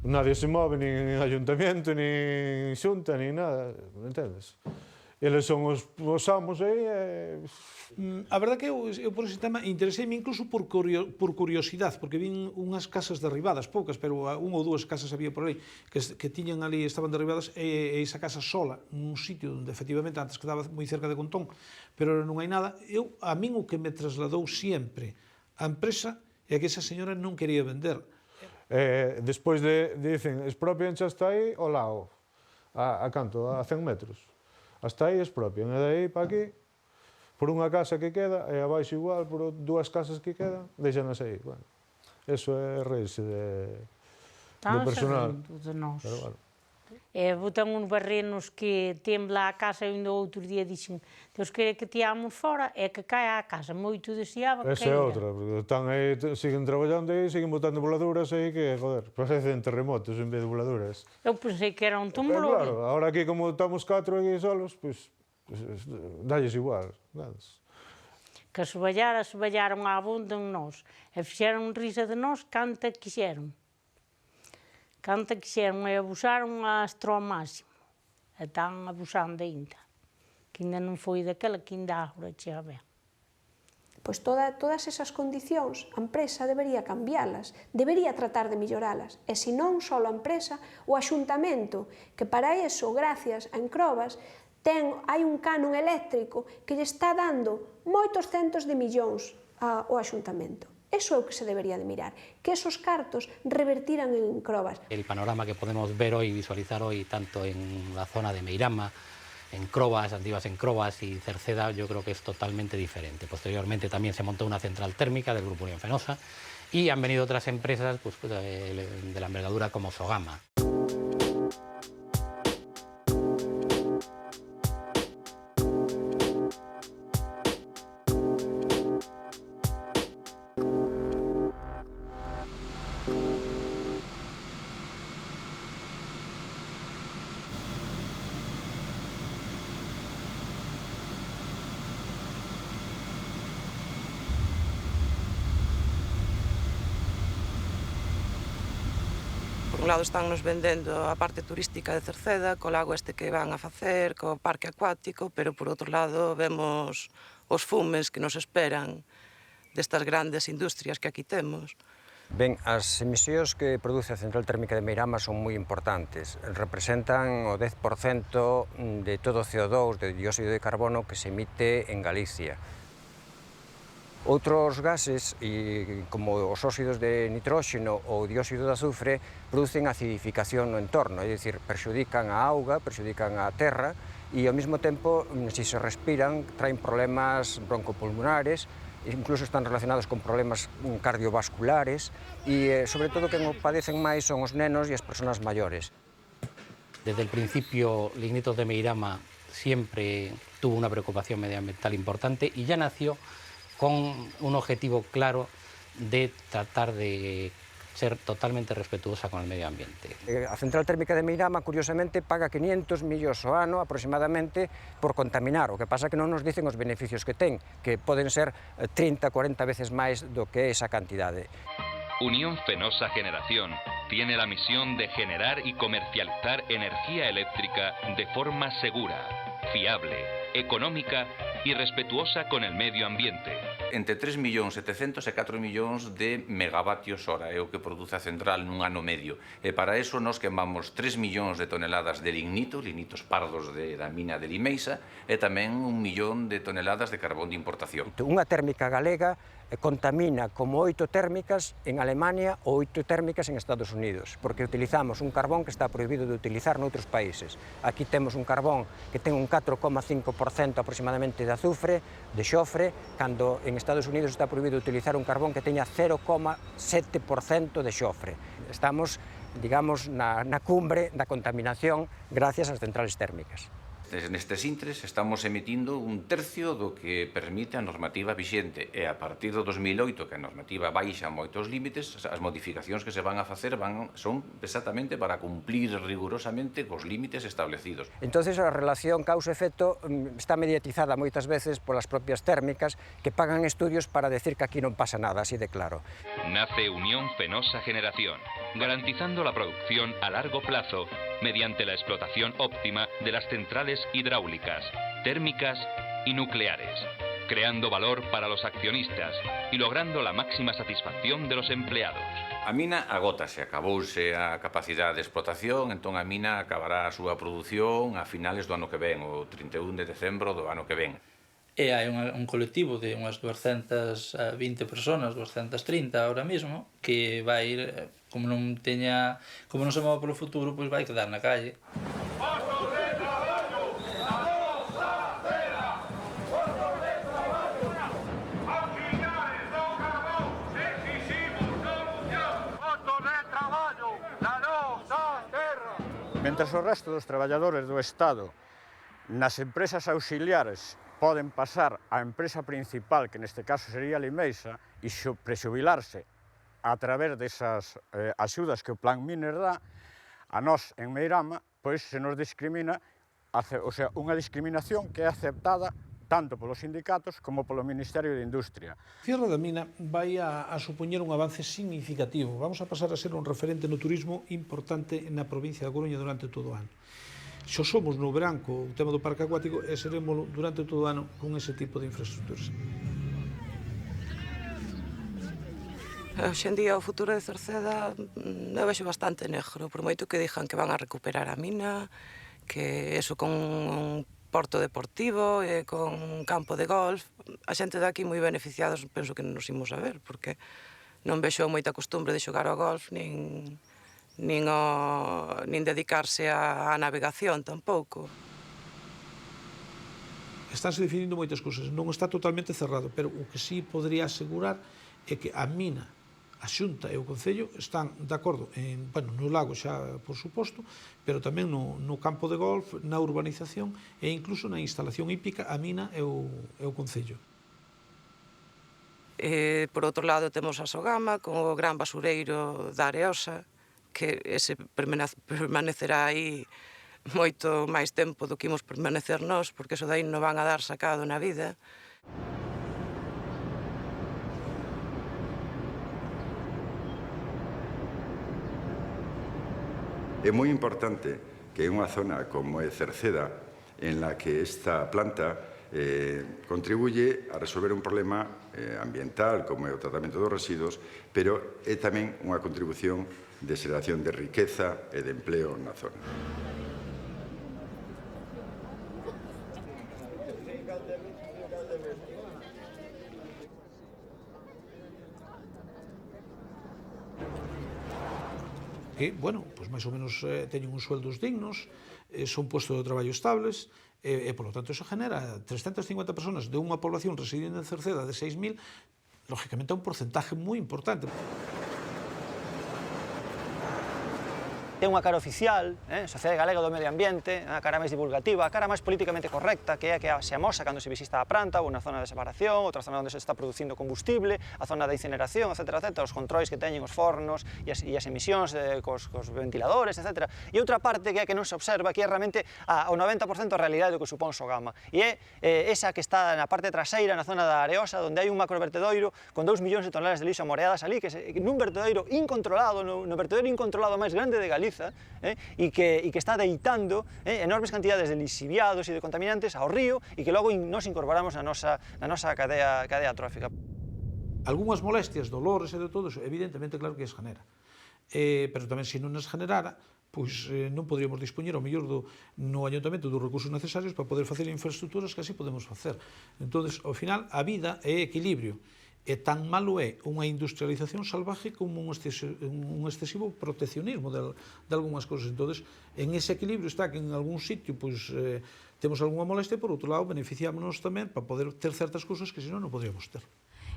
Nadie se move, nin ayuntamiento, nin xunta, nin nada, entendes? Eles son os amos aí A verdad que eu por ese tema interesei-me incluso por curiosidade, porque vin unhas casas derribadas, poucas, pero unha ou dúas casas había por aí que tiñan ali, estaban derribadas, e esa casa sola, nun sitio onde efectivamente antes quedaba moi cerca de Contón, pero non hai nada. A min o que me trasladou sempre a empresa é que esa señora non quería vender. Despois dicen, expropian hasta aí ao lado, a canto? A 100 metros. Hasta aí expropian, e dai para aquí, por unha casa que queda, e abaixo igual, por dúas casas que quedan, deixanas aí. Bueno, eso é reírse do personal. Pero, bueno. Botan uns barrenos que tembla a casa, e ainda outro día dixen, Deus quere que teamos fora, é que caia a casa, moito deseaba que caíra. Esa é outra, porque están aí, siguen traballando aí, siguen botando voladuras aí, que, joder, parecen terremotos en vez de voladuras. Eu pensei que era un temblor. Claro, agora aquí como estamos 4 aquí solos, pois, dalles igual, nada. Que se ballaron a abunda en nós, e fixeron risa de nós canta quixeron. Canta quixeron e abusaron hasta ao máximo. E están abusando ainda. Que ainda non foi daquela que ainda agora chega ben. Pois todas esas condicións a empresa debería cambiálas, debería tratar de melloralas. E se non só a empresa, o axuntamento, que para eso, gracias a Encrobas, hai un canon eléctrico que lle está dando moitos centos de millóns ao axuntamento. Eso é o que se debería de mirar, que esos cartos revertiran en Encrobas. El panorama que podemos ver hoy, visualizar hoy, tanto en la zona de Meirama, Encrobas, antiguas Encrobas y Cerceda, yo creo que es totalmente diferente. Posteriormente también se montó una central térmica del Grupo Unión Fenosa y han venido otras empresas pues, de la envergadura como Sogama. Por un lado están nos vendendo a parte turística de Cerceda, co lago este que van a facer, co parque acuático, pero por outro lado vemos os fumes que nos esperan destas grandes industrias que aquí temos. Ben, as emisións que produce a central térmica de Meirama son moi importantes. Representan o 10% de todo o CO2, de dióxido de carbono que se emite en Galicia. Outros gases, como os óxidos de nitróxeno ou dióxido de azufre, producen acidificación no entorno, é dicir, perxudican a auga, perxudican a terra e ao mesmo tempo, se se respiran, traen problemas broncopulmonares, incluso están relacionados con problemas cardiovasculares e, sobre todo, que padecen máis son os nenos e as persoas maiores. Desde el principio, Lignitos de Meirama siempre tuvo una preocupación medioambiental importante y ya nació con un objetivo claro de tratar de ser totalmente respetuosa con el medio ambiente. A central térmica de Meirama, curiosamente, paga 500 millóns ao ano aproximadamente por contaminar. O que pasa é que non nos dicen os beneficios que ten, que poden ser 30, 40 veces máis do que é esa cantidade. Unión Fenosa Generación tiene la misión de generar y comercializar energía eléctrica de forma segura, fiable, económica y respetuosa con el medio ambiente. Entre 3.700.000 e 4 millóns de megavatios hora é o que produce a central nun ano medio. E para eso nos quemamos 3 millóns de toneladas de lignito, lignitos pardos da mina de Limeixa, e tamén 1 millón de toneladas de carbón de importación. Unha térmica galega contamina como 8 térmicas en Alemania ou 8 térmicas en Estados Unidos, porque utilizamos un carbón que está prohibido de utilizar noutros países. Aquí temos un carbón que ten un 4,5% aproximadamente de azufre, de xofre, cando en Estados Unidos está prohibido utilizar un carbón que teña 0,7% de xofre. Estamos, digamos, na cumbre da contaminación gracias ás centrales térmicas. Nestes intres estamos emitindo un tercio do que permite a normativa vixente e a partir do 2008, que a normativa baixa moitos límites, as modificacións que se van a facer son exactamente para cumplir rigurosamente cos límites establecidos. Entonces a relación causa-efecto está mediatizada moitas veces polas propias térmicas que pagan estudios para decir que aquí non pasa nada, así de claro. Nace Unión Fenosa Generación, garantizando la producción a largo plazo mediante la explotación óptima de las centrales hidráulicas, térmicas y nucleares, creando valor para los accionistas y logrando la máxima satisfacción de los empleados. A mina agótase, acabouse a capacidade de explotación, entón a mina acabará a súa produción a finales do ano que ven, o 31 de decembro do ano que ven. E hai un colectivo de unhas 220 personas, 230 ahora mesmo, que vai ir, como non se move polo futuro, pois vai quedar na calle. Mentres o resto dos traballadores do Estado nas empresas auxiliares poden pasar á empresa principal, que neste caso sería Limeixa, e prexubilarse a través desas axudas que o Plan Miner dá, a nós en Meirama, pois se nos discrimina, o sea, unha discriminación que é aceptada tanto polos sindicatos como polo Ministerio de Industria. A cierre da mina vai a supoñer un avance significativo. Vamos a pasar a ser un referente no turismo importante na provincia da Coruña durante todo o ano. Xo somos no verán co tema do parque acuático e seremos durante todo o ano con ese tipo de infraestructuras. Hoxe en día o futuro de Cerceda eu vexo bastante negro, por moito que dixan que van a recuperar a mina, que eso con un porto deportivo e con un campo de golf, a xente daqui moi beneficiados penso que non nos imos a ver, porque non vexo moita costumbre de xogar ao golf, nin dedicarse á navegación tampouco. Estánse definindo moitas cousas, non está totalmente cerrado, pero o que sí podría asegurar é que a mina, a Xunta e o Concello están de acordo no lago xa, por suposto, pero tamén no campo de golf, na urbanización e incluso na instalación hípica, a mina e o Concello. Por outro lado temos a Sogama con o gran basureiro da Areosa, que ese permanecerá aí moito máis tempo do que imos permanecer nós, porque eso dai non van a dar sacado na vida. É moi importante que unha zona como é Cerceda, en la que esta planta contribuye a resolver un problema ambiental como é o tratamento dos residuos, pero é tamén unha contribución de xeración de riqueza e de empleo na zona. Que, bueno, pois máis ou menos teñen uns sueldos dignos, son postos de traballo estables, e, polo tanto, eso genera 350 personas de unha población residente en Cerceda de 6.000, lógicamente é un porcentaje moi importante. Ten unha cara oficial, Sociedade Galega do Medio Ambiente, a cara máis divulgativa, a cara máis políticamente correcta, que é a que se amosa cando se visita a planta, ou unha zona de separación, outra zona onde se está producindo combustible, a zona de incineración, etc., os controis que teñen os fornos e as emisións cos ventiladores, etc. E outra parte que é que non se observa, que é realmente o 90% a realidade do que supón Sogama. E é esa que está na parte traseira, na zona da Areosa, onde hai un macrovertedoiro con 2 millóns de toneladas de lixo amoreadas ali, que nun vertedoiro incontrolado, no vertedoiro incontrolado máis grande de Galicia, e que está deitando enormes cantidades de lixiviados e de contaminantes ao río e que logo nos incorporamos na nosa cadea trófica. Algúnas molestias, dolores e de todo eso, evidentemente, claro que as genera. Pero tamén, se non as generara, pois non poderíamos dispoñer ao mellor no Ayuntamento dos recursos necesarios para poder facer infraestructuras que así podemos facer. Entón, ao final, a vida é equilibrio. E tan malo é unha industrialización salvaje como un excesivo proteccionismo de algunhas cousas. Entón, en ese equilibrio está que en algún sitio temos algunha molestia e, por outro lado, beneficiámonos tamén para poder ter certas cousas que senón non podríamos ter.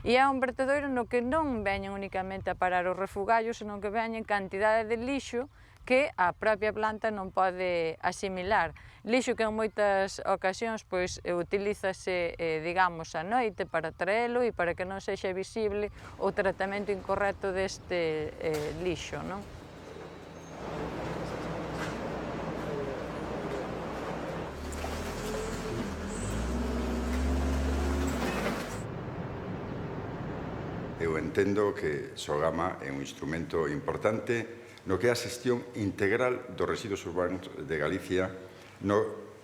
E é un vertedoiro no que non veñen únicamente a parar os refugallos, senón que veñen cantidade de lixo que a propia planta non pode asimilar. Lixo que en moitas ocasións utilízase, digamos, a noite para traelo e para que non sexa visible o tratamento incorrecto deste lixo, non? Eu entendo que Sogama é un instrumento importante no que é a xestión integral dos residuos urbanos de Galicia,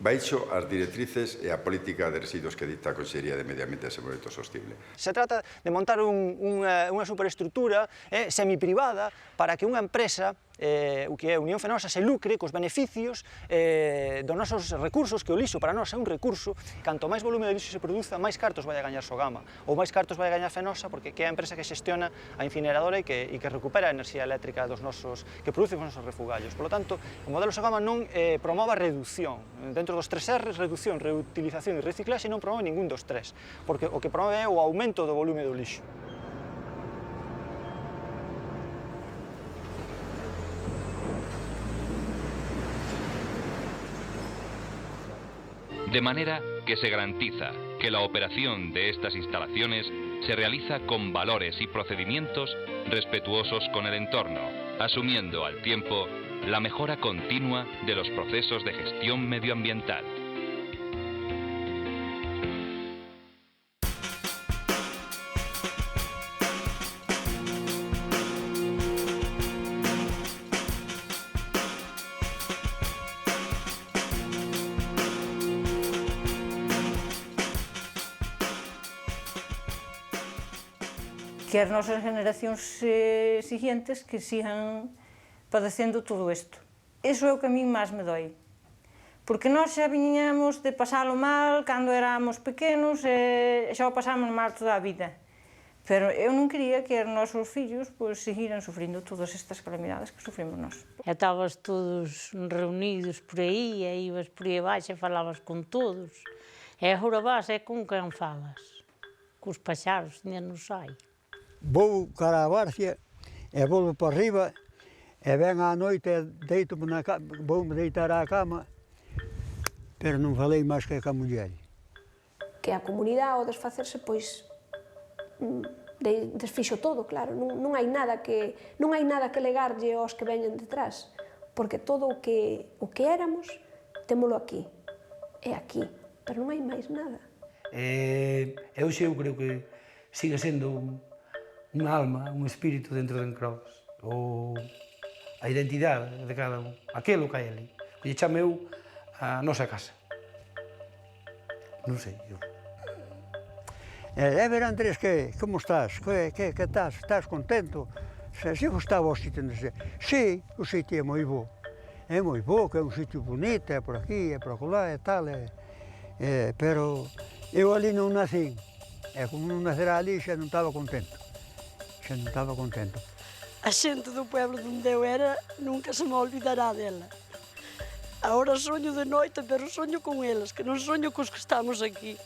baixo as directrices e a política de residuos que dicta a Consellería de Medio Ambiente e Desenvolvemento Sostible. Se trata de montar unha superestructura semiprivada para que unha empresa, o que é Unión Fenosa, se lucre cos beneficios dos nosos recursos, que o lixo para nós é un recurso. Canto máis volume de lixo se produza, máis cartos vai a gañar Sogama, ou máis cartos vai a gañar Fenosa, porque é a empresa que xestiona a incineradora e que recupera a enerxía eléctrica que produce os nosos refugallos. Por lo tanto, o modelo Sogama non promove a reducción. Dentro dos 3 R's, reducción, reutilización e reciclaxe, non promove ningún dos 3, porque o que promove é o aumento do volume do lixo. De manera que se garantiza que la operación de estas instalaciones se realiza con valores y procedimientos respetuosos con el entorno, asumiendo al tiempo la mejora continua de los procesos de gestión medioambiental. Que as nosas generacións siguientes que sigan padecendo todo isto. Iso é o que a min máis me doi. Porque nós xa viñamos de pasalo mal cando éramos pequenos e xa o pasamos mal toda a vida. Pero eu non quería que os nosos fillos seguiran sufrindo todas estas calamidades que sufrimos nós. E estabas todos reunidos por aí, e ibas por aí abaixo e falabas con todos. E agora vas é con quen falas. Cos paxaros, ainda non sai. Vou cara a Bárcia e volvo para arriba e ven á noite e deito-me na cama, vou-me deitar á cama, pero non falei máis que a muller. Que a comunidade ao desfacerse, desfixo todo, claro, non hai nada que legarlle aos que veñen detrás, porque todo o que éramos, témolo aquí, é aquí, pero non hai máis nada. Eu creo que sigue sendo unha alma, un espírito dentro de Encrobas, ou a identidade de cada un, aquilo que hai ali, que lle chame eu a nosa casa. non sei, eu. Ver, Andrés, como estás? Que estás? Estás contento? Se gostaba o sitio onde se... Sí, o sitio é moi bo. É moi bo, que é un sitio bonito, é por aquí, é por acolá, é tal, pero eu ali non nací. E como non nacerá ali, xa non estaba contento. Xa non estaba contento. A xente do pueblo onde eu era nunca se me olvidará dela. Agora soño de noite, pero soño con eles, que non soño cos que estamos aquí.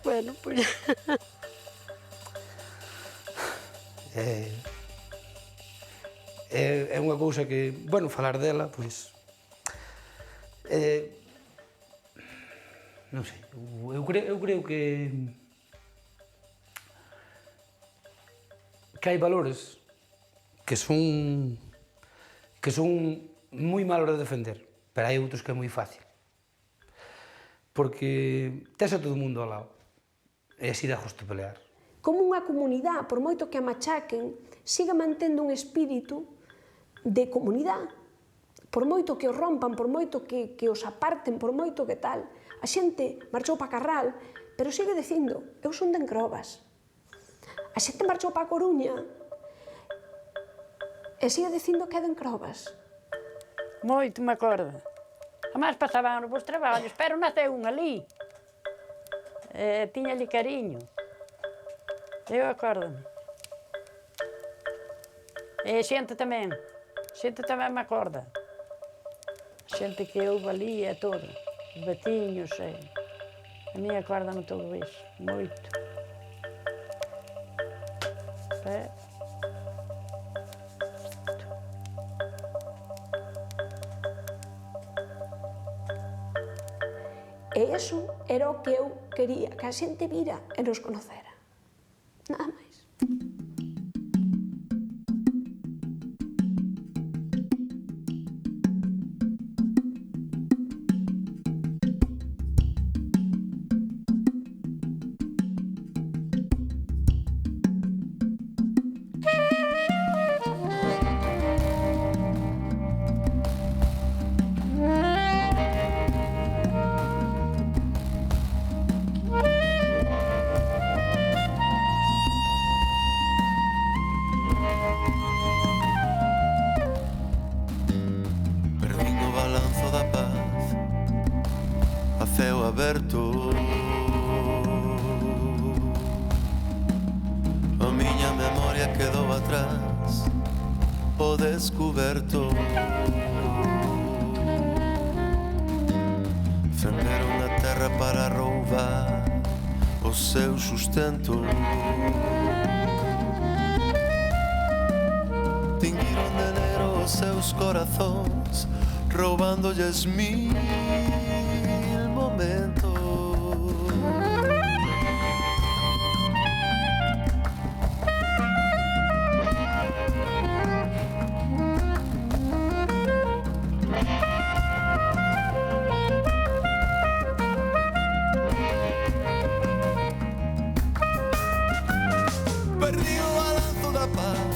Bueno, pois... É unha cousa que, bueno, falar dela, pois... Non sei, eu creo que hai valores que son moi malos de defender, pero hai outros que é moi fácil. Porque tes a todo o mundo ao lado, e así dá gusto pelear. Como unha comunidade, por moito que a machaquen, siga mantendo un espírito de comunidade. Por moito que os rompan, por moito que os aparten, por moito que tal. A xente marchou para Carral, pero sigue dicindo, eu son de Encrobas. A xente marchou para a Coruña e sigue dicindo que é de Encrobas. Moito me acordo. Además pasaban os vos traballos, pero naceu un ali. Tiñalle cariño. Eu acórdome. E xente tamén me acorda. Xente que houve ali e todo. Os veciños, a mí acórdame todo iso, moito. E iso era o que eu quería, que a xente vira e nos conocera. Nada máis. ceo aberto. A miña memoria quedou atrás, o descuberto. Fenderon na terra para roubar o seu sustento. Tinguiron de negro os seus corazóns, roubándolles mil momentos. Perdi o balanzo da paz,